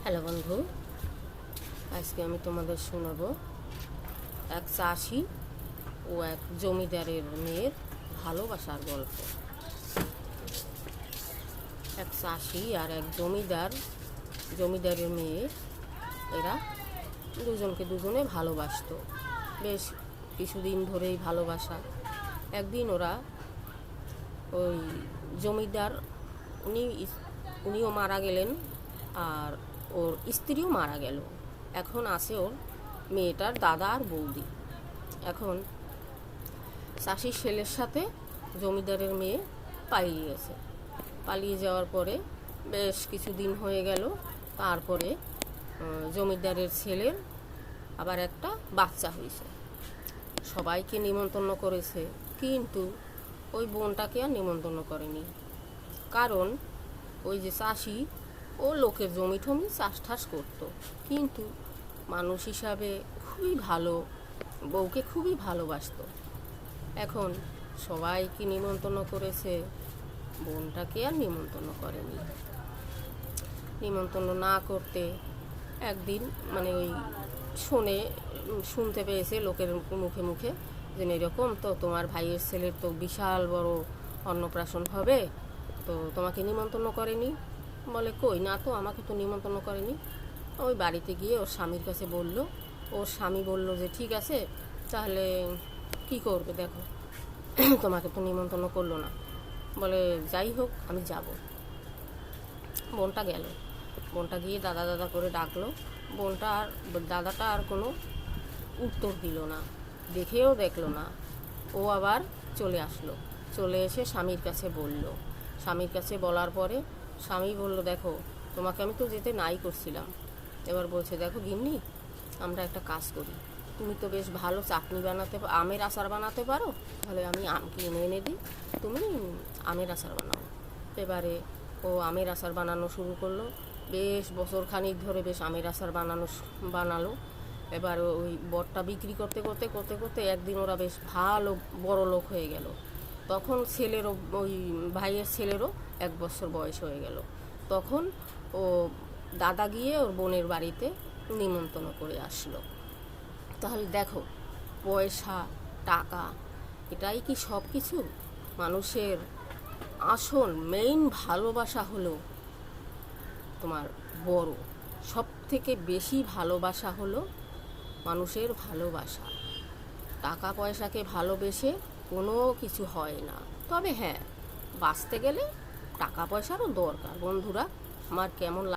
Hello বন্ধু, আজকে আমি তোমাদের শোনাবো এক চাষি ও এক জমিদারের মেয়ের ভালোবাসার গল্প। এক চাষি আর এক জমিদারের মেয়ে, এরা দুজনে ভালোবাসতো বেশ কিছুদিন ধরেই ভালোবাসা। একদিন ওরা ওই জমিদার উনিও মারা গেলেন, আর ওর স্ত্রীও মারা গেল। এখন আছে ওর মেয়েটার দাদা আর বৌদি। এখন চাষির ছেলের সাথে জমিদারের মেয়ে পালিয়ে গেছে। পালিয়ে যাওয়ার পরে বেশ কিছুদিন হয়ে গেল। তারপরে জমিদারের ছেলের আবার একটা বাচ্চা হয়েছে। সবাইকে নিমন্ত্রণ করেছে, কিন্তু ওই বোনটাকে আর নিমন্ত্রণ করেনি। কারণ ওই যে চাষি ও লোকের জমি টমি চাষ ঠাস করতো, কিন্তু মানুষ হিসাবে খুবই ভালো, বউকে খুবই ভালোবাসতো। এখন সবাইকে নিমন্ত্রণ করেছে, বোনটাকে আর নিমন্ত্রণ করেনি। নিমন্ত্রণ না করতে একদিন ওই শুনতে পেয়েছে লোকের মুখে মুখে যে এরকম তো তোমার ভাইয়ের ছেলের তো বিশাল বড় অন্নপ্রাশন হবে, তো তোমাকে নিমন্ত্রণ করেনি। বলে কই না তো, আমাকে তো নিমন্ত্রণ করেনি। ওই বাড়িতে গিয়ে ওর স্বামীর কাছে বলল। ওর স্বামী বলল যে ঠিক আছে, তাহলে কি করবে দেখো, তোমাকে তো নিমন্ত্রণ করলো না। বলে যাই হোক, আমি যাব। বোনটা গেল। বোনটা গিয়ে দাদা দাদা করে ডাকলো। দাদাটা আর কোনো উত্তর দিল না, দেখেও দেখলো না। ও আবার চলে আসলো। চলে এসে স্বামীর কাছে বলল। স্বামীর কাছে বলার পরে স্বামী বলল দেখো, তোমাকে আমি তো যেতে নাই করছিলাম। এবার বলছে দেখো গিন্নি, আমরা একটা কাজ করি, তুমি তো বেশ ভালো চাটনি বানাতে, আমের আচার বানাতে পারো, তাহলে আমি আম কিনে এনে দিই, তুমি আমের আচার বানাও। এবারে ও আমের আচার বানানো শুরু করলো। বেশ বছরখানিক ধরে বেশ আমের আচার বানালো। এবার ওই বটটা বিক্রি করতে করতে করতে করতে একদিন ওরা বেশ ভালো বড় লোক হয়ে গেল। তখন ওই ভাইয়ের ছেলেরও 1 বছর বয়স হয়ে গেল। তখন ও দাদা গিয়ে ওর বোনের বাড়িতে নিমন্ত্রণ করে আসলো। তাহলে দেখো, পয়সা টাকা এটাই কি সব কিছু? মানুষের আসল মেইন ভালোবাসা হলো তোমার বড়, সব থেকে বেশি ভালোবাসা হলো মানুষের ভালোবাসা। টাকা পয়সাকে ভালোবেসে কোনো কিছু হয় না। তবে হ্যাঁ, বাঁচতে গেলে টাকা পয়সারও দরকার। বন্ধুরা, আমার কেমন